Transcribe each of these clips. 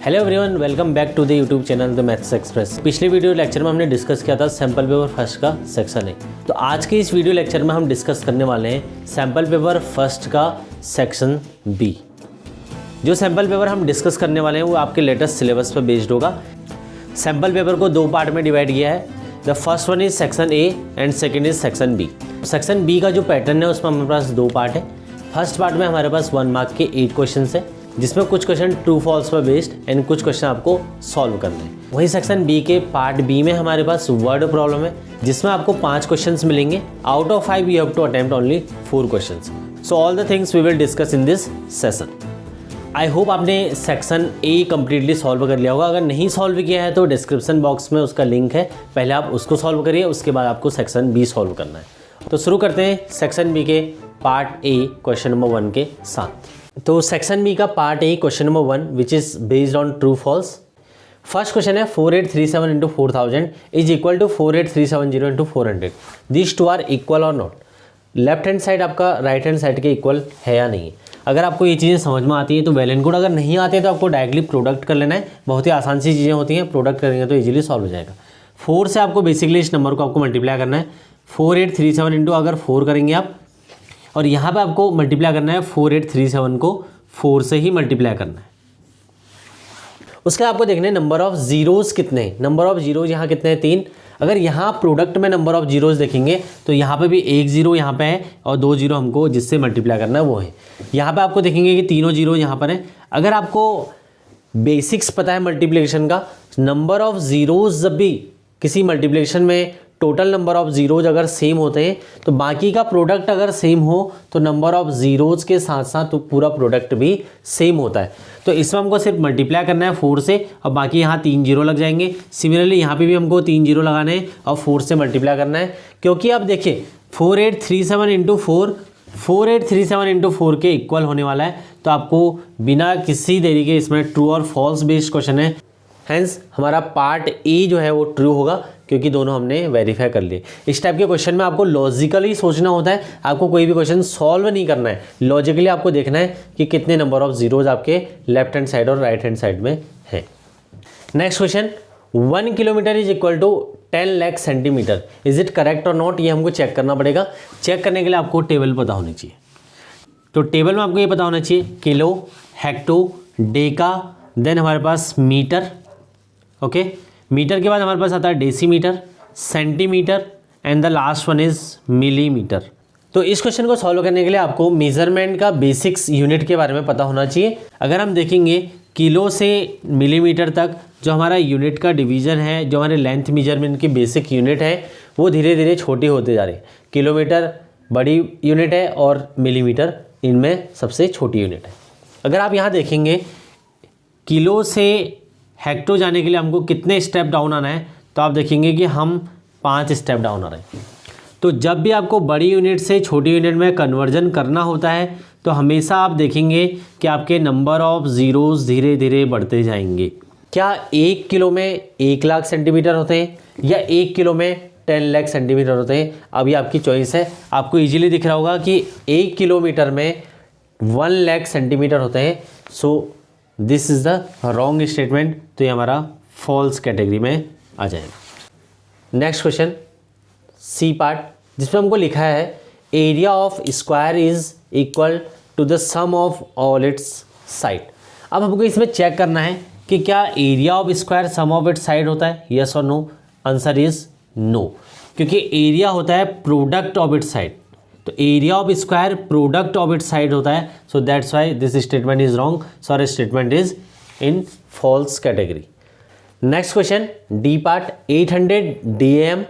Hello everyone, welcome back to the YouTube channel the Maths Express. पिछले video lecture में हमने discuss किया था सैम्पल पेपर फर्स्ट का सेक्शन ए। तो आज के इस वीडियो लेक्चर में हम डिस्कस करने वाले हैं सैम्पल पेपर फर्स्ट का सेक्शन बी। जो सैम्पल पेपर हम डिस्कस करने वाले हैं वो आपके लेटेस्ट सिलेबस पर बेस्ड होगा। सैम्पल पेपर को दो पार्ट में डिवाइड किया है। The first one is section A and second is section B. Section B का जो पैटर्न है उसमें हमारे पास दो पार्ट है। फर्स्ट पार्ट में हमारे पास 1 मार्क के 8 क्वेश्चन है, जिसमें कुछ क्वेश्चन ट्रू फॉल्स पर बेस्ड एंड कुछ क्वेश्चन आपको सॉल्व करने हैं। वही सेक्शन बी के पार्ट बी में हमारे पास वर्ड प्रॉब्लम है, जिसमें आपको 5 क्वेश्चंस मिलेंगे। Out of 5 you have to attempt only 4 questions. So all the things we will discuss in this session. I hope आपने सेक्शन ए कम्प्लीटली सॉल्व कर लिया होगा। अगर नहीं सॉल्व किया है तो डिस्क्रिप्शन बॉक्स में उसका लिंक है, पहले आप उसको सॉल्व करिए, उसके बाद आपको सेक्शन बी सॉल्व करना है। तो शुरू करते हैं सेक्शन बी के पार्ट ए क्वेश्चन नंबर 1 के साथ। तो सेक्शन बी का part A question number 1 which is based on true false. First question है 4837 into 4000 is equal to 48370 into 400। These two are equal और नॉट। लेफ्ट हैंड साइड आपका right hand side के equal है या नहीं। अगर आपको ये चीज़ें समझ में आती है तो वेल एंड गुड। अगर नहीं आती है तो आपको डायरेक्टली प्रोडक्ट कर लेना है। बहुत ही आसान सी चीज़ें होती हैं, प्रोडक्ट करेंगे तो इजीली सॉल्व हो जाएगा। 4 से आपको बेसिकली इस नंबर को आपको मल्टीप्लाई करना है। 4837 इंटू अगर 4 करेंगे आप, और यहाँ पे आपको मल्टीप्लाई करना है 4837 को 4 से ही मल्टीप्लाई करना है। उसके बाद आपको देखना है नंबर ऑफ जीरोज़ कितने हैं। नंबर ऑफ जीरोज़ यहाँ कितने हैं, 3। अगर यहाँ प्रोडक्ट में नंबर ऑफ जीरोज़ देखेंगे तो यहाँ पे भी 1 जीरो यहाँ पे है और 2 जीरो हमको जिससे मल्टीप्लाई करना है वो है। यहाँ पे आपको देखेंगे कि तीनों जीरो यहाँ पर है। अगर आपको बेसिक्स पता है मल्टीप्लिकेशन का, नंबर ऑफ जीरोज़ जब भी किसी मल्टीप्लिकेशन में टोटल नंबर ऑफ जीरोज अगर सेम होते हैं तो बाकी का प्रोडक्ट अगर सेम हो तो नंबर ऑफ जीरोज के साथ साथ तो पूरा प्रोडक्ट भी सेम होता है। तो इसमें हमको सिर्फ मल्टीप्लाई करना है 4 से और बाकी यहाँ 3 जीरो लग जाएंगे। सिमिलरली यहाँ पे भी हमको 3 जीरो लगाने हैं और 4 से मल्टीप्लाई करना है, क्योंकि अब देखिए 4837 इंटू 4 4837 इंटू 4 के इक्वल होने वाला है। तो आपको बिना किसी देरी के इसमें ट्रू और फॉल्स बेस्ड क्वेश्चन है। हेंस हमारा पार्ट ए जो है वो ट्रू होगा, क्योंकि दोनों हमने वेरीफाई कर लिए। इस टाइप के क्वेश्चन में आपको लॉजिकली सोचना होता है। आपको कोई भी क्वेश्चन सॉल्व नहीं करना है, लॉजिकली आपको देखना है कि कितने नंबर ऑफ जीरोज आपके लेफ्ट हैंड साइड और राइट हैंड साइड में है। Next question, 1 kilometre is equal to 10 lakh centimetre. Is it correct और नॉट, ये हमको चेक करना पड़ेगा। चेक करने के लिए आपको टेबल पता होनी चाहिए। तो टेबल में आपको ये पता होना चाहिए किलो, हेक्टो, डेका, देन हमारे पास मीटर। ओके, मीटर के बाद हमारे पास आता है decimetre, centimetre and the last one is millimetre. तो इस क्वेश्चन को सॉल्व करने के लिए आपको मेजरमेंट का बेसिक्स यूनिट के बारे में पता होना चाहिए। अगर हम देखेंगे किलो से मिलीमीटर तक जो हमारा यूनिट का डिवीजन है, जो हमारे लेंथ मेजरमेंट की बेसिक यूनिट है, वो धीरे धीरे छोटी होते जा रही है। किलोमीटर बड़ी यूनिट है और मिलीमीटर इनमें सबसे छोटी यूनिट है। अगर आप यहाँ देखेंगे किलो से हेक्टो जाने के लिए हमको कितने स्टेप डाउन आना है, तो आप देखेंगे कि हम 5 स्टेप डाउन आ रहे हैं। तो जब भी आपको बड़ी यूनिट से छोटी यूनिट में कन्वर्जन करना होता है तो हमेशा आप देखेंगे कि आपके नंबर ऑफ ज़ीरोज़ धीरे धीरे बढ़ते जाएंगे। क्या 1 किलो में 1 लाख सेंटीमीटर होते हैं या 1 किलो में 10 लाख सेंटीमीटर होते हैं, अभी आपकी चॉइस है। आपको ईजिली दिख रहा होगा कि 1 किलोमीटर में 1 लाख सेंटीमीटर होते हैं। सो this is the wrong statement, तो ये हमारा फॉल्स कैटेगरी में आ जाएगा। नेक्स्ट क्वेश्चन, सी पार्ट, जिसमें हमको लिखा है area of square is equal to the sum of all its side. अब हमको इसमें चेक करना है कि क्या area of square sum of its side होता है, यस और नो। आंसर इज नो, क्योंकि एरिया होता है प्रोडक्ट ऑफ इट्स साइड। तो area of square product of its side होता है। So that's why this statement is wrong. Sorry, statement is in false category. Next question, D part, 800 dm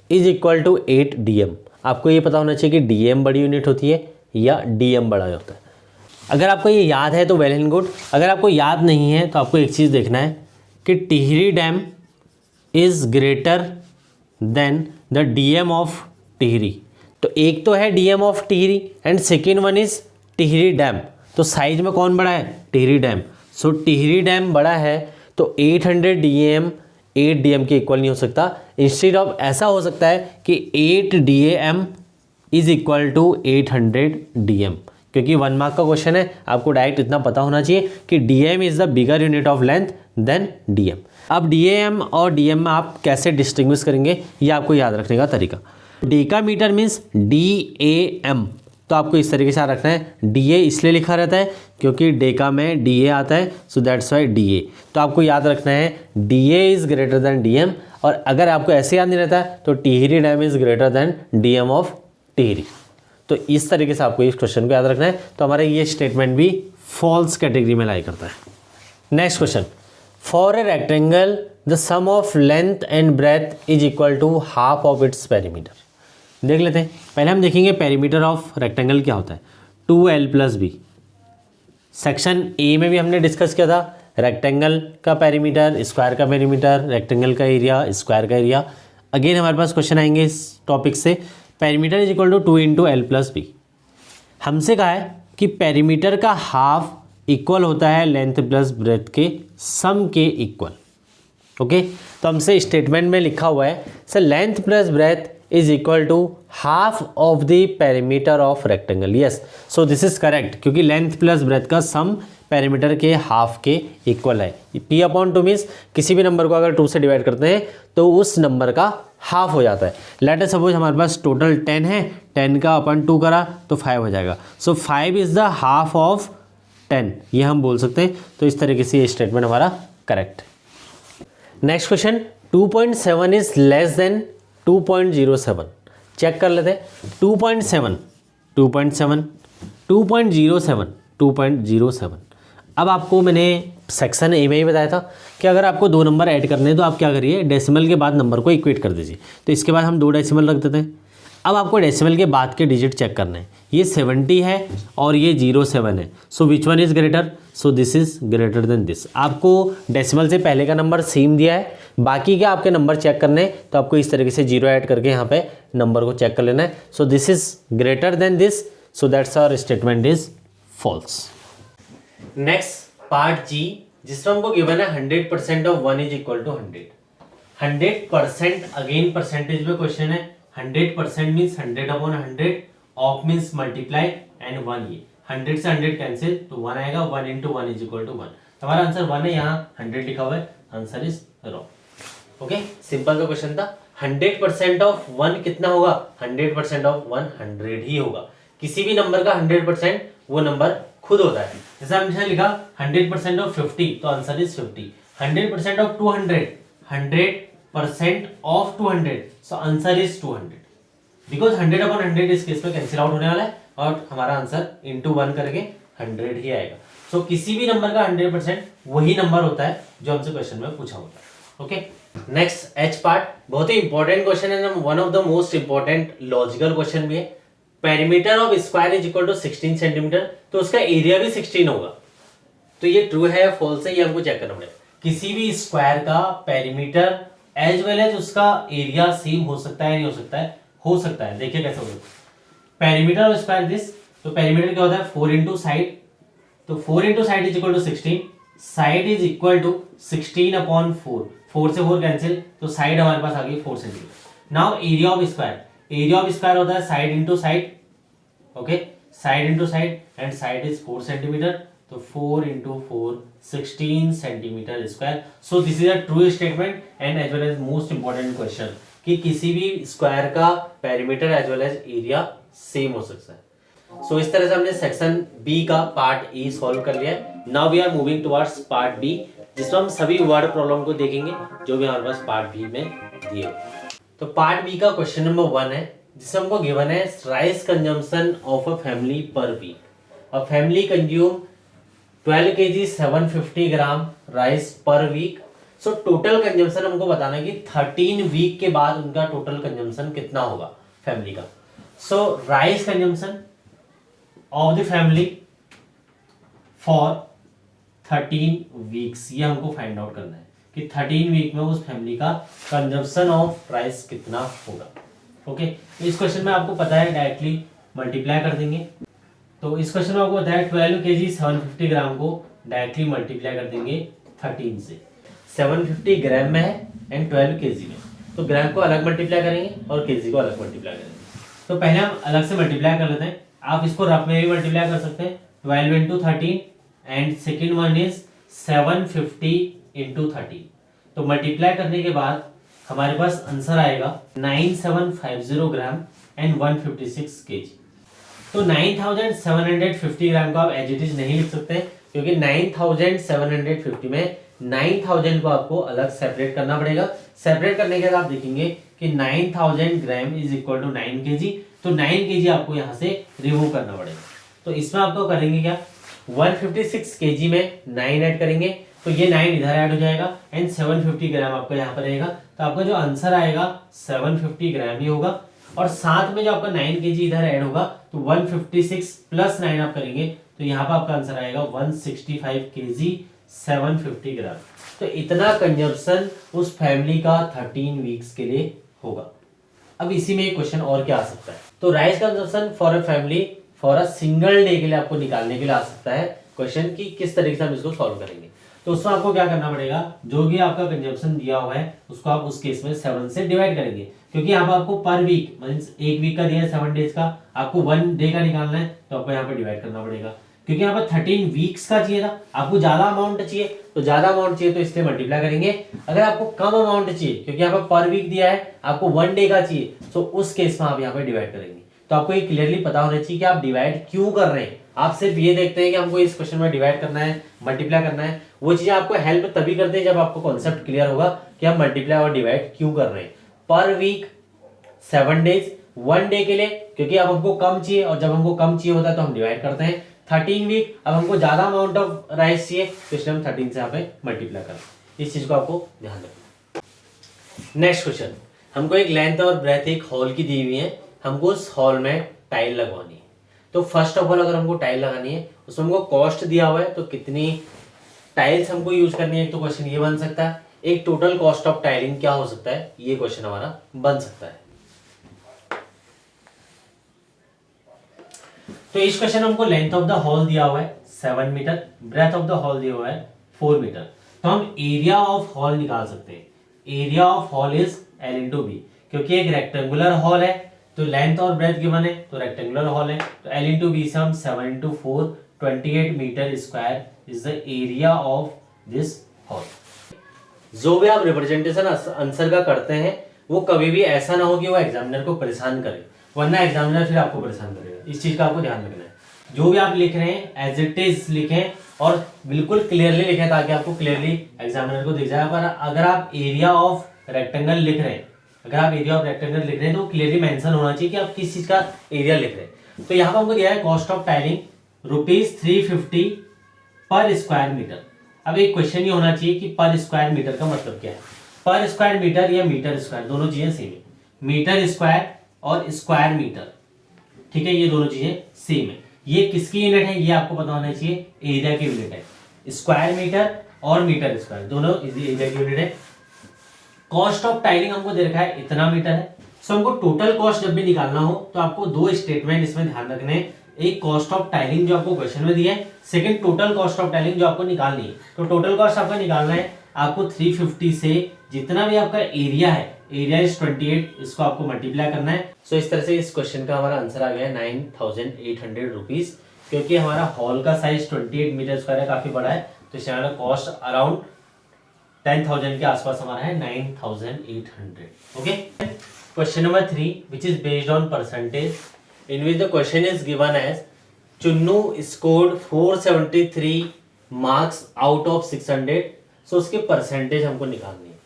is equal to 8 dm। आपको ये पता होना चाहिए कि dm बड़ी यूनिट होती है या dm बड़ा होता है। अगर आपको ये याद है तो वेल एंड गुड। अगर आपको याद नहीं है तो आपको एक चीज़ देखना है कि Tehri dam is greater then the dm of Tehri. तो एक तो है DM of Tehri and second one is Tehri dam. तो साइज में कौन बड़ा है, टिहरी डैम। सो टिहरी डैम बड़ा है तो 800 dm 8 dm के इक्वल नहीं हो सकता। इंस्टेड ऑफ ऐसा हो सकता है कि 8 dm is equal to 800 dm। क्योंकि 1 मार्क का क्वेश्चन है, आपको डायरेक्ट इतना पता होना चाहिए कि DM is the bigger unit of length than DM। अब DAM और DM में आप कैसे डिस्टिंग्विश करेंगे ये आपको याद रखने का तरीका। डेकामीटर मीन्स DAM, तो आपको इस तरीके से याद रखना है। DA इसलिए लिखा रहता है क्योंकि डेका में DA आता है, सो दैट्स वाई DA। तो आपको याद रखना है DA is greater then DM, और अगर आपको ऐसे याद नहीं रहता है तो Tehri dam is greater then DM of Tehri. तो इस तरीके से आपको इस क्वेश्चन को याद रखना है। तो हमारा ये स्टेटमेंट भी फॉल्स कैटेगरी में लाई करता है। Next question, for a rectangle the sum of length and breadth is equal to half of its perimeter. देख लेते हैं, पहले हम देखेंगे पेरीमीटर ऑफ रेक्टेंगल क्या होता है। 2L + B। सेक्शन ए में भी हमने डिस्कस किया था रेक्टेंगल का पेरीमीटर, स्क्वायर का पेरीमीटर, रेक्टेंगल का एरिया, स्क्वायर का एरिया। अगेन हमारे पास क्वेश्चन आएंगे इस टॉपिक से। Perimeter is equal to 2 × L + B। हमसे कहा है कि पेरीमीटर का हाफ इक्वल होता है लेंथ प्लस ब्रेथ के सम के इक्वल। ओके, तो हमसे स्टेटमेंट में लिखा हुआ है sir length plus breadth is equal to half of the perimeter of rectangle. Yes, so this is correct, क्योंकि लेंथ प्लस ब्रेथ का सम पेरीमीटर के हाफ के इक्वल है। P/2 मीन्स किसी भी नंबर को अगर 2 से डिवाइड करते हैं तो उस नंबर का हाफ हो जाता है। लेट अस सपोज हमारे पास टोटल 10 है, 10 का अपन 2 करा तो 5 हो जाएगा। सो 5 इज़ द हाफ ऑफ 10, ये हम बोल सकते हैं। तो इस तरीके से ये स्टेटमेंट हमारा correct. Next question, 2.7 is less than 2.07। Check कर लेते हैं। 2.7, 2.7, 2.07, 2.07। अब आपको मैंने सेक्शन ए में ही बताया था कि अगर आपको 2 नंबर ऐड करने हैं तो आप क्या करिए, डेसिमल के बाद नंबर को इक्वेट कर दीजिए। तो इसके बाद हम 2 डेसिमल रख देते हैं। अब आपको डेसिमल के बाद के डिजिट चेक करने हैं। ये 70 है और ये 07 है। So which one is greater? So this is greater than this. आपको डेसिमल से पहले का नंबर सेम दिया है, बाकी के आपके नंबर चेक करने हैं तो आपको इस तरीके से 0 ऐड करके यहाँ पे नंबर को चेक कर लेना है। So this is greater than this, so that's our statement is false. Next part G, जिसमें हमको गिवन है 100% of 1 is equal to 100। 100% again percentage में क्वेश्चन है। 100% means 100/100, of means multiply and 1। ये 100 से 100 कैंसिल तो 1 आएगा। 1 × 1 इज इक्वल टू 1। हमारा आंसर 1 है, यहाँ 100 लिखा हुआ है, answer is wrong. Okay, simple सा क्वेश्चन था। 100% ऑफ 1 कितना होगा? 100% ऑफ 1 100 ही होगा। किसी भी नंबर का 100% वो नंबर खुद होता है। जैसे हमने लिखा 100% ऑफ 50 तो answer is 50। 100% of 200, 100% of 200, so answer is 200। Because 100/100 इस केस में कैंसिल आउट होने वाला है और हमारा आंसर इंटू 1 करके 100 ही आएगा। सो किसी भी नंबर का 100% वही नंबर होता है जो हमसे क्वेश्चन में पूछा होता है। ओके, नेक्स्ट एच पार्ट, बहुत ही इंपॉर्टेंट क्वेश्चन है, one of the most important logical question भी है। Perimeter of square is equal to 16 centimetre, तो उसका एरिया भी 16 होगा। तो ये ट्रू है या फॉल्स है, ये हमको चेक करना पड़ेगा। किसी भी स्क्वायर का पेरीमीटर एज वेल एज उसका एरिया सेम हो सकता है, नहीं हो सकता है? हो सकता है। देखिए कैसे होगा। पेरीमीटर ऑफ स्क्वायर दिस, तो पेरीमीटर क्या होता है? 4 × साइड, तो 4 × side is equal to 16। Side is equal to 16/4, 4 से 4 कैंसिल, तो साइड हमारे पास आ गई 4 centimetre. Now area of square, area of square होता है side into side. Okay, side into side and side is 4 centimetre, तो 4 × 4 16 centimetre square. So this is a true statement and as well as most important question कि किसी भी square का perimeter as well as area same हो सकता है। सो इस तरह से हमने सेक्शन बी का पार्ट ई सॉल्व कर लिया है। Now we are moving towards part B, जिसमें हम सभी वर्ड प्रॉब्लम को देखेंगे जो भी हमारे पास पार्ट बी में दिए। तो पार्ट बी का क्वेश्चन नंबर 1 है, जिसमें हमको गिवन है rice consumption of a family per week. A family consume 12 kg 750 gram rice per week. So total consumption हमको बताना है कि 13 वीक के बाद उनका टोटल कंजम्पशन कितना होगा फैमिली का। So rice consumption of the family for 13 weeks, ये हमको फाइंड आउट करना है कि 13 वीक में उस फैमिली का कंजम्पशन ऑफ राइस कितना होगा। ओके, इस क्वेश्चन में आपको पता है डायरेक्टली मल्टीप्लाई कर देंगे। तो इस क्वेश्चन में आपको पता है 12 kg 750 ग्राम को डायरेक्टली मल्टीप्लाई कर देंगे 13 से। 750 ग्राम में है एंड 12 kg में, तो ग्राम को अलग मल्टीप्लाई करेंगे और केजी को अलग मल्टीप्लाई करेंगे। तो पहले हम अलग से मल्टीप्लाई कर लेते हैं। आप इसको रफ में भी मल्टीप्लाई कर सकते हैं, 12 into 13 and second one is 750 into 13। तो मल्टीप्लाई करने के बाद हमारे पास आंसर आएगा 9750 ग्राम एंड 156 केजी। तो 9750 ग्राम को आप एज इट इज नहीं लिख सकते क्योंकि 9750 में 9000 को आपको अलग सेपरेट करना पड़ेगा। सेपरेट करने के बाद आप देखेंगे कि 9000 gram is equal to 9 kg, तो 9 केजी आपको यहाँ से रिमूव करना पड़ेगा। तो इसमें आपको करेंगे क्या, 156 केजी में 9 ऐड करेंगे तो ये 9 इधर ऐड हो जाएगा एंड 750 ग्राम आपको यहाँ पर रहेगा। तो आपका जो आंसर आएगा 750 ग्राम ही होगा और साथ में जो आपका 9 केजी इधर ऐड होगा तो 156 प्लस 9 आप करेंगे तो यहाँ पर आपका आंसर आएगा 165 केजी 750 ग्राम। तो इतना कंजप्शन उस फैमिली का 13 वीक्स के लिए होगा। अब इसी में एक क्वेश्चन और क्या आ सकता है, तो rice consumption for a family for a single day के लिए आपको निकालने के लिए आ सकता है क्वेश्चन की किस तरीके से हम इसको सॉल्व करेंगे। तो उसमें आपको क्या करना पड़ेगा, जो भी आपका कंजप्शन दिया हुआ है उसको आप उस केस में 7 से डिवाइड करेंगे क्योंकि यहाँ पर आपको पर वीक मींस एक वीक का दिया है 7 डेज का, आपको 1 डे का निकालना है तो आपको यहाँ पर डिवाइड करना पड़ेगा क्योंकि यहाँ पर 13 वीक्स का चाहिए था, आपको ज्यादा अमाउंट चाहिए तो ज्यादा अमाउंट चाहिए तो इसलिए मल्टीप्लाई करेंगे। अगर आपको कम अमाउंट चाहिए क्योंकि यहाँ पर वीक दिया है आपको 1 डे का चाहिए तो उस केस में आप यहाँ पर डिवाइड करेंगे। तो आपको ये क्लियरली पता होना चाहिए कि आप डिवाइड क्यों कर रहे हैं। आप सिर्फ ये देखते हैं कि हमको इस क्वेश्चन में डिवाइड करना है, मल्टीप्लाई करना है, वो चीजें आपको हेल्प तभी करते हैं जब आपको कॉन्सेप्ट क्लियर होगा कि हम मल्टीप्लाई और डिवाइड क्यों कर रहे हैं। पर वीक 7 डेज 1 डे के लिए क्योंकि अब हमको कम चाहिए और जब हमको कम चाहिए होता है तो हम डिवाइड करते हैं। 13 वीक अब हमको ज्यादा अमाउंट ऑफ राइस चाहिए तो इसलिए हम 13 से यहाँ पे मल्टीप्लाई करें। इस चीज को आपको ध्यान रखना। नेक्स्ट क्वेश्चन, हमको एक लेंथ और ब्रेथ एक हॉल की दी हुई है, हमको उस हॉल में टाइल लगवानी है। तो फर्स्ट ऑफ ऑल अगर हमको टाइल लगानी है उसमें हमको कॉस्ट दिया हुआ है तो कितनी टाइल्स हमको यूज करनी है, एक तो क्वेश्चन ये बन सकता है। एक टोटल कॉस्ट ऑफ टाइलिंग क्या हो सकता है, ये क्वेश्चन हमारा बन सकता है। तो इस क्वेश्चन में हमको लेंथ ऑफ द हॉल दिया हुआ है 7 metre, breadth of the hall दिया हुआ है 4 मीटर। तो हम एरिया ऑफ हॉल निकाल सकते हैं। Area of hall is L into B क्योंकि एक रेक्टेंगुलर हॉल है तो लेंथ और ब्रेथ गिवन है तो रेक्टेंगुलर हॉल है तो L इंटू बी से हम 7 into 4 28 metre square is the area of this hall. जो भी आप रिप्रेजेंटेशन आंसर का करते हैं वो कभी भी ऐसा ना हो कि वो एग्जामिनर को परेशान करे, वरना एग्जामिनर फिर आपको परेशान करेगा। इस चीज का आपको ध्यान रखना है। जो भी आप लिख रहे हैं एज इट इज लिखें और बिल्कुल क्लियरली लिखें ताकि आपको क्लियरली एग्जामिनर को दिख जाए। पर अगर आप एरिया ऑफ रेक्टेंगल लिख रहे हैं, अगर आप एरिया ऑफ रेक्टेंगल लिख रहे हैं तो क्लियरली मेंशन होना चाहिए कि आप किस चीज का एरिया लिख रहे हैं। तो यहाँ पर हमको दिया है कॉस्ट ऑफ टाइलिंग ₹350 पर स्क्वायर मीटर। अब एक क्वेश्चन ये होना चाहिए कि पर स्क्वायर मीटर का मतलब क्या है। पर स्क्वायर मीटर या मीटर स्क्वायर दोनों चीजें सेम है, मीटर स्क्वायर और स्क्वायर मीटर, ठीक है, ये दोनों चीजें सेम है। ये किसकी यूनिट है ये आपको पता होना चाहिए, एरिया की यूनिट है। स्क्वायर मीटर और मीटर स्क्वायर दोनों एरिया की यूनिट है। कॉस्ट ऑफ टाइलिंग हमको दे रखा है इतना मीटर है। सो हमको टोटल कॉस्ट जब भी निकालना हो तो आपको दो स्टेटमेंट इसमें ध्यान रखने हैं। एक कॉस्ट ऑफ टाइलिंग जो आपको क्वेश्चन में दिया है, second total cost of tiling जो आपको निकालनी है। तो टोटल कॉस्ट आपका निकालना है, आपको 350 से जितना भी आपका एरिया है, एरिया इज 28, इसको आपको मल्टीप्लाई करना है। सो इस तरह से इस क्वेश्चन का हमारा आंसर आ गया है 9800 रुपीज, क्योंकि हमारा हॉल का साइज 28 मीटर स्क्वायर है, काफी बड़ा है, तो इससे हमारा कॉस्ट अराउंड 10,000 के आसपास हमारा है 9,800। Okay, question number 3 which is based on percentage in which the question is given as Chunnu scored 473 marks out of 600। so उसके परसेंटेज हमको निकालनी है।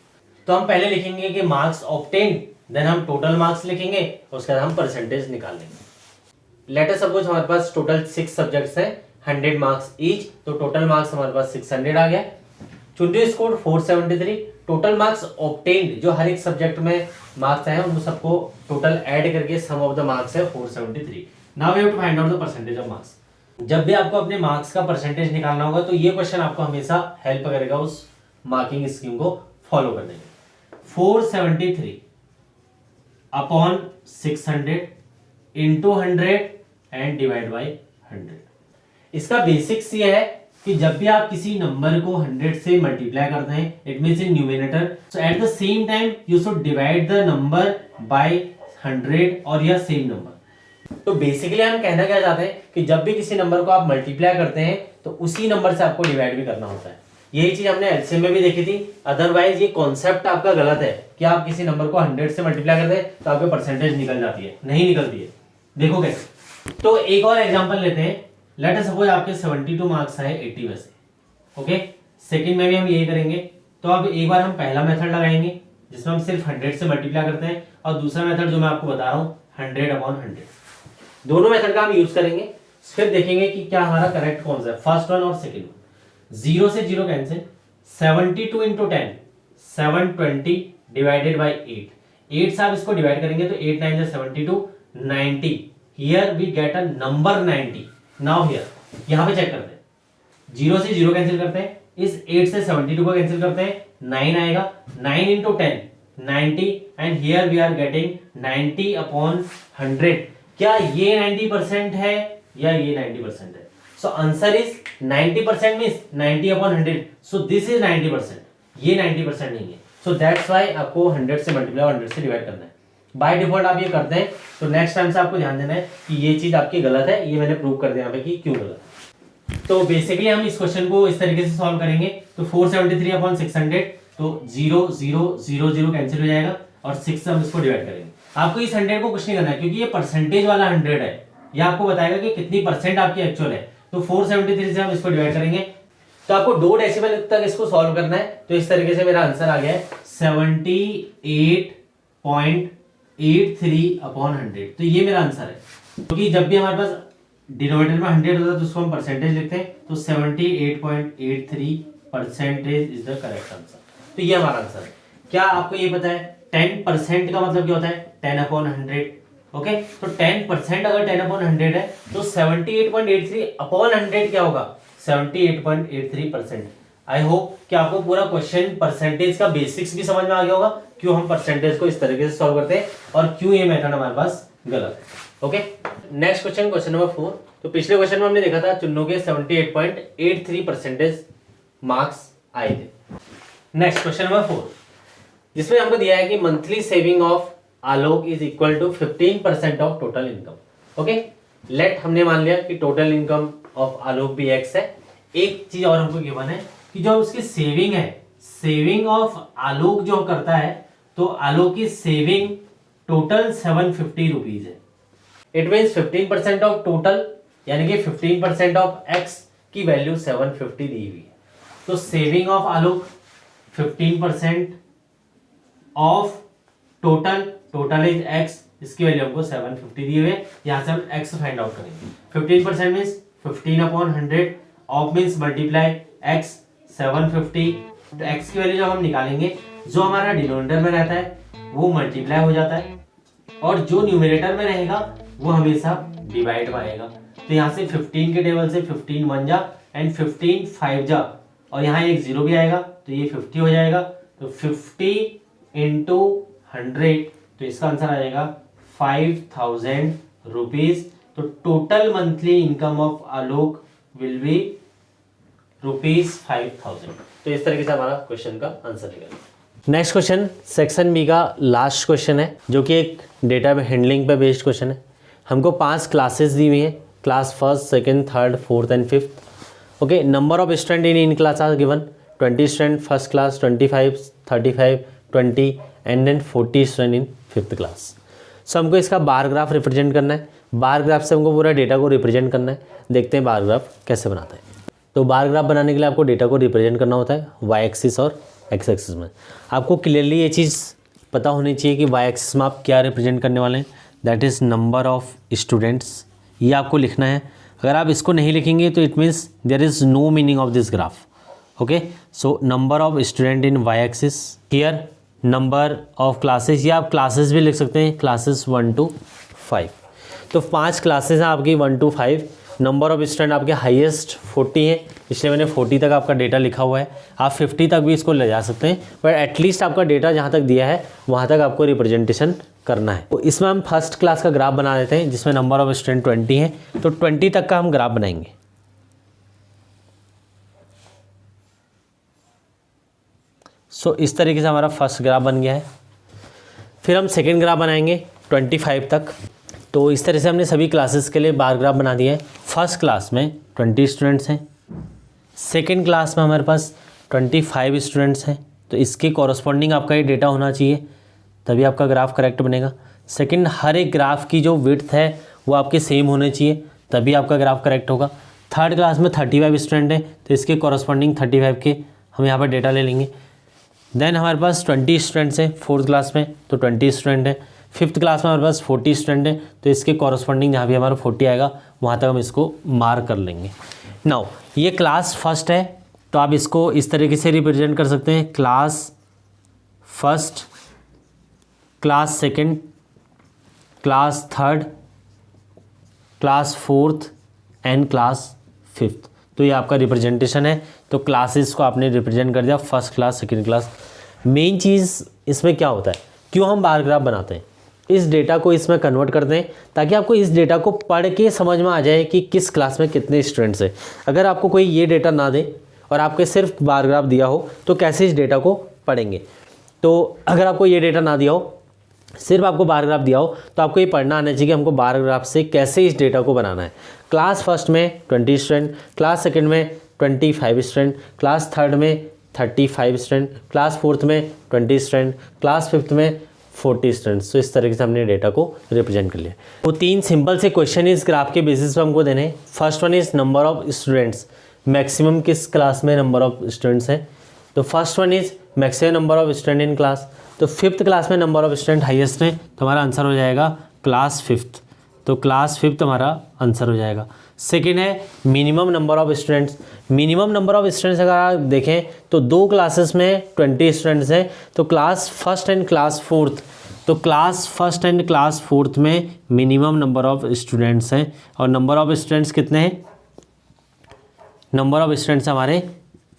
तो हम पहले लिखेंगे कि मार्क्स ऑब्टेन, देन हम टोटल मार्क्स लिखेंगे, उसके बाद हम परसेंटेज निकाल लेंगे। लेट अस सपोज हमारे पास टोटल 6 सब्जेक्ट्स हैं, 100 मार्क्स ईच, तो टोटल मार्क्स हमारे पास 600 आ गया। Chunnu score 473, total marks obtained, जो हर एक सब्जेक्ट में मार्क्स आए उन सबको टोटल ऐड करके सम ऑफ द मार्क्स है 473। Now we have to find out the percentage of marks. जब भी आपको अपने मार्क्स का परसेंटेज निकालना होगा तो ये क्वेश्चन आपको हमेशा हेल्प करेगा उस मार्किंग स्कीम को फॉलो करने में। 473 upon 600 into 100 and divide by 100। इसका बेसिक्स ये है कि जब भी आप किसी नंबर को 100 से मल्टीप्लाई करते हैं, it means in numerator, so at the same time you should divide the number by 100 और या सेम नंबर। तो बेसिकली हम कहना क्या चाहते हैं कि जब भी किसी नंबर को आप मल्टीप्लाई करते हैं तो उसी नंबर से आपको डिवाइड भी करना होता है। यही चीज हमने एलसीएम में भी देखी थी। अदरवाइज ये कॉन्सेप्ट आपका गलत है कि आप किसी नंबर को 100 से मल्टीप्लाई करते हैं तो आपके परसेंटेज निकल जाती है, नहीं निकलती है। देखो कैसे। तो एक और एग्जांपल लेते हैं। लेट अस सपोज आपके 72 मार्क्स आए 80 में से। ओके, सेकंड में भी हम यही करेंगे। तो अब एक बार हम पहला मेथड लगाएंगे जिसमें हम सिर्फ 100 से मल्टीप्लाई करते हैं, और दूसरा मेथड जो मैं आपको बता रहा हूँ 100/100। दोनों मेथड का हम यूज करेंगे, फिर देखेंगे कि क्या हमारा करेक्ट कौन सा है, फर्स्ट वन और सेकंड वन। 0 से 0 कैंसिल, 72 इंटू 10 720 डिवाइडेड बाई 8 से आप इसको डिवाइड करेंगे तो 8 9 72 90। Here we get a number 90। Now here यहां पे चेक करते हैं, 0 से 0 कैंसिल करते हैं, इस 8 से 72 को कैंसिल करते हैं, 9 आएगा, 9 into 10 90, and here we are getting 90/100। क्या ये 90% है या ये 90% है? So answer is 90% means 90/100। So this is 90%, ये 90% नहीं है। सो दैट्स व्हाई आपको 100 से मल्टीप्लाई 100 से डिवाइड करना है। बाय डिफॉल्ट आप ये करते हैं, तो नेक्स्ट टाइम से आपको ध्यान देना है कि ये चीज आपकी गलत है। ये मैंने प्रूव कर दिया यहाँ पे कि क्यों गलत है। तो बेसिकली हम इस क्वेश्चन को इस तरीके से सॉल्व करेंगे। तो 473/600, तो 0 0 0 0 कैंसिल हो जाएगा और 6 से हम इसको डिवाइड करेंगे। आपको इस 100 को कुछ नहीं करना है क्योंकि ये परसेंटेज वाला 100 है। ये आपको बताएगा कि कितनी परसेंट आपकी एक्चुअल है। तो 473 से हम इसको डिवाइड करेंगे। तो आपको 2 डेसिमल तक इसको सॉल्व करना है। तो इस तरीके से मेरा आंसर आ गया है 78.83/100। तो ये मेरा आंसर है, क्योंकि जब भी हमारे पास डिनोमिनेटर में 100 होता है तो उसको हम परसेंटेज लिखते हैं। तो 78.83% इज द करेक्ट आंसर। तो ये हमारा आंसर है। क्या आपको ये पता है 10% का मतलब क्या होता है? 10/100। ओके, तो 10% अगर 10/100 है तो 78.83/100 क्या होगा? 78.83%। आई होप कि आपको पूरा क्वेश्चन परसेंटेज का बेसिक्स भी समझ में आ गया होगा, क्यों हम परसेंटेज को इस तरीके से सॉल्व करते हैं और क्यों ये मेथड हमारे पास गलत है। Okay, next question, question number 4। तो पिछले क्वेश्चन में हमने देखा था चुन्नू के 78.83% मार्क्स आए थे। नेक्स्ट क्वेश्चन नंबर 4, जिसमें हमको दिया है कि monthly saving of Alok is equal to 15% of total income. Okay, let हमने मान लिया कि टोटल इनकम ऑफ आलोक भी x है। एक चीज और हमको गिवन है कि जो उसकी सेविंग है, सेविंग ऑफ आलोक जो करता है, तो आलोक की सेविंग टोटल 750 रुपीज है। इट मीन्स 15% ऑफ टोटल, यानी कि 15% ऑफ x की वैल्यू 750 दी हुई है। तो saving of Alok 15% of total, total is x, इसकी वैल्यू हमको 750 दी हुई है। यहां से हम x फाइंड आउट करेंगे। 15% means 15/100, of means multiply x 750। तो x की वैल्यू जब हम निकालेंगे, जो हमारा डिनोमिनेटर में रहता है वो मल्टीप्लाई हो जाता है, और जो न्यूमरेटर में रहेगा वो हमेशा डिवाइड में आएगा। तो यहाँ से 15 के टेबल से 15 1 जा एंड 15 5 जा, और यहाँ एक 0 भी आएगा तो ये 50 हो जाएगा। तो 50 इंटू 100, तो इसका आंसर आ जाएगा 5000 रुपीज। तो total monthly income of Alok will be ₹5000। तो इस तरीके से हमारा क्वेश्चन का आंसर निकलेगा। नेक्स्ट क्वेश्चन सेक्शन बी का लास्ट क्वेश्चन है, जो कि एक डेटा हैंडलिंग पे बेस्ड क्वेश्चन है। हमको 5 क्लासेस दी हुई हैं, class 1st, 2nd, 3rd, 4th and 5th। Okay, number of student in class are given 20 student first class, 25, 35, 20 and then 40 student in 5th class. So हमको इसका बार ग्राफ रिप्रेजेंट करना है। Bar graph से हमको पूरा डेटा को represent करना है। देखते हैं बार ग्राफ कैसे बनाता है। तो बार ग्राफ बनाने के लिए आपको डेटा को रिप्रेजेंट करना होता है वाई एक्सिस और एक्स एक्सिस में। आपको क्लियरली ये चीज़ पता होनी चाहिए कि वाई एक्सिस में आप क्या रिप्रेजेंट करने वाले हैं, that is number of students. ये आपको लिखना है। अगर आप इसको नहीं लिखेंगे तो it means there is no meaning of this graph. Okay, so number of student in Y axis, here number of classes, या आप क्लासेस भी लिख सकते हैं, क्लासेस 1 to 5। तो 5 क्लासेस हैं आपकी 1 to 5। नंबर ऑफ स्टूडेंट आपके हाईएस्ट 40 है, इसलिए मैंने 40 तक आपका डेटा लिखा हुआ है। आप 50 तक भी इसको ले जा सकते हैं, बट एटलीस्ट आपका डेटा जहाँ तक दिया है वहाँ तक आपको रिप्रेजेंटेशन करना है। तो इसमें हम फर्स्ट क्लास का ग्राफ बना देते हैं, जिसमें नंबर ऑफ स्टूडेंट 20 है। तो 20 तक का हम ग्राफ बनाएंगे। सो इस तरीके से हमारा फर्स्ट ग्राफ बन गया है। फिर हम सेकेंड ग्राफ बनाएंगे 25 तक। तो तो इस तरह से हमने सभी क्लासेस के लिए बार ग्राफ बना दिए हैं। फर्स्ट क्लास में 20 स्टूडेंट्स हैं, सेकेंड क्लास में हमारे पास 25 स्टूडेंट्स हैं, तो इसके कॉरस्पॉन्डिंग आपका ये डेटा होना चाहिए, तभी आपका ग्राफ करेक्ट बनेगा। सेकंड, हर एक ग्राफ की जो विड्थ है वो आपके सेम होने चाहिए, तभी आपका ग्राफ करेक्ट होगा। थर्ड क्लास में 35 स्टूडेंट हैं, तो इसके कॉरस्पॉन्डिंग 35 के हम यहाँ पर डेटा ले लेंगे। देन हमारे पास 20 स्टूडेंट्स हैं फोर्थ क्लास में, तो 20 स्टूडेंट हैं। फिफ्थ क्लास में हमारे पास 40 स्टूडेंट हैं, तो इसके कॉरस्पॉन्डिंग जहाँ भी हमारा 40 आएगा वहाँ तक हम इसको मार्क कर लेंगे। नाउ ये क्लास फर्स्ट है, तो आप इसको इस तरीके से रिप्रेजेंट कर सकते हैं, class first, class second, class third, class fourth and class fifth. तो ये आपका रिप्रेजेंटेशन है। तो क्लासेस को आपने रिप्रेजेंट कर दिया, first class, second class. Main चीज़ इसमें क्या होता है, क्यों हम बार ग्राफ बनाते हैं, इस डेटा को इसमें कन्वर्ट करते हैं ताकि आपको इस डेटा को पढ़ के समझ में आ जाए कि किस क्लास में कितने स्टूडेंट्स हैं। अगर आपको कोई ये डेटा ना दे और आपके सिर्फ बार ग्राफ दिया हो तो कैसे इस डेटा को पढ़ेंगे। तो अगर आपको ये डेटा ना दिया हो, सिर्फ आपको बार ग्राफ दिया हो, तो आपको ये पढ़ना आना चाहिए कि हमको बार ग्राफ से कैसे इस डेटा को बनाना है। क्लास फर्स्ट में 20 स्टूडेंट, क्लास सेकंड में 25 स्टूडेंट, क्लास थर्ड में 35 स्टूडेंट, क्लास फोर्थ में 20 स्टूडेंट, क्लास फिफ्थ में 40 स्टूडेंट्स। तो इस तरीके से हमने डेटा को रिप्रेजेंट कर लिया। वो 3 सिंपल से क्वेश्चन इस ग्राफ के बेसिस पे हमको देने हैं। First one is number of students, maximum किस क्लास में नंबर ऑफ स्टूडेंट्स हैं। तो first one is maximum number of student in class, तो फिफ्थ क्लास में नंबर ऑफ स्टूडेंट हाईएस्ट है, तो हमारा आंसर हो जाएगा क्लास फिफ्थ। तो क्लास फिफ्थ हमारा आंसर हो जाएगा। सेकेंड है minimum number of students. Minimum number of students अगर आप देखें तो 2 क्लासेस में 20 स्टूडेंट्स हैं, तो class first and class fourth, तो class first and class fourth में मिनिमम नंबर ऑफ स्टूडेंट्स हैं। और नंबर ऑफ स्टूडेंट्स कितने हैं, नंबर ऑफ स्टूडेंट्स हमारे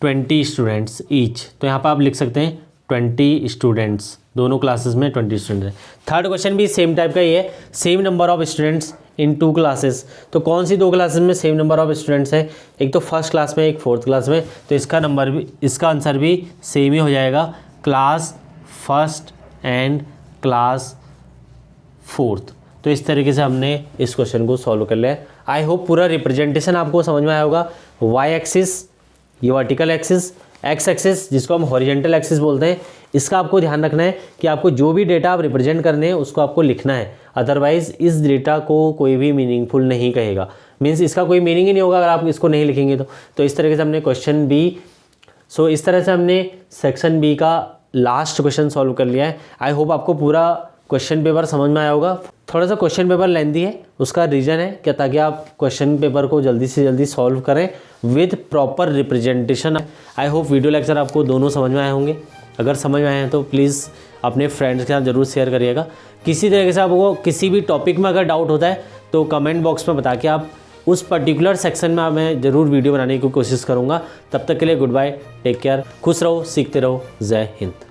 20 स्टूडेंट्स ईच। तो यहाँ पर आप लिख सकते हैं 20 स्टूडेंट्स, दोनों क्लासेस में 20 स्टूडेंट्स हैं। थर्ड क्वेश्चन भी सेम टाइप का ही है, same number of students in 2 classes. तो कौन सी 2 क्लासेस में सेम नंबर ऑफ स्टूडेंट्स हैं, एक तो फर्स्ट क्लास में, एक फोर्थ क्लास में। तो इसका आंसर भी सेम ही हो जाएगा, class first and class fourth. तो इस तरीके से हमने इस क्वेश्चन को सॉल्व कर लिया है। आई होप पूरा रिप्रेजेंटेशन आपको समझ में आया होगा। वाई एक्सिस, ये वर्टिकल एक्सिस, एक्स एक्सिस जिसको हम हॉरिजेंटल एक्सिस बोलते हैं, इसका आपको ध्यान रखना है कि आपको जो भी डेटा आप रिप्रेजेंट करने हैं उसको आपको लिखना है, अदरवाइज इस डेटा को कोई भी मीनिंगफुल नहीं कहेगा। मीन्स इसका कोई मीनिंग ही नहीं होगा अगर आप इसको नहीं लिखेंगे तो इस तरीके से हमने क्वेश्चन बी, इस तरह से हमने सेक्शन बी का लास्ट क्वेश्चन सॉल्व कर लिया है। आई होप आपको पूरा क्वेश्चन पेपर समझ में आया होगा। थोड़ा सा क्वेश्चन पेपर लेंथी है, उसका रीज़न है क्या, ताकि आप क्वेश्चन पेपर को जल्दी से जल्दी सॉल्व करें with proper representation. I hope video lecture आपको दोनों समझ में आए होंगे। अगर समझ में आए हैं तो प्लीज़ अपने फ्रेंड्स के साथ ज़रूर शेयर करिएगा। किसी तरीके से आपको किसी भी टॉपिक में अगर डाउट होता है तो कमेंट बॉक्स में बता के आप उस पर्टिकुलर सेक्शन में मैं ज़रूर वीडियो बनाने की कोशिश करूँगा। तब तक के लिए गुड बाय, टेक केयर, खुश रहो, सीखते रहो, जय हिंद।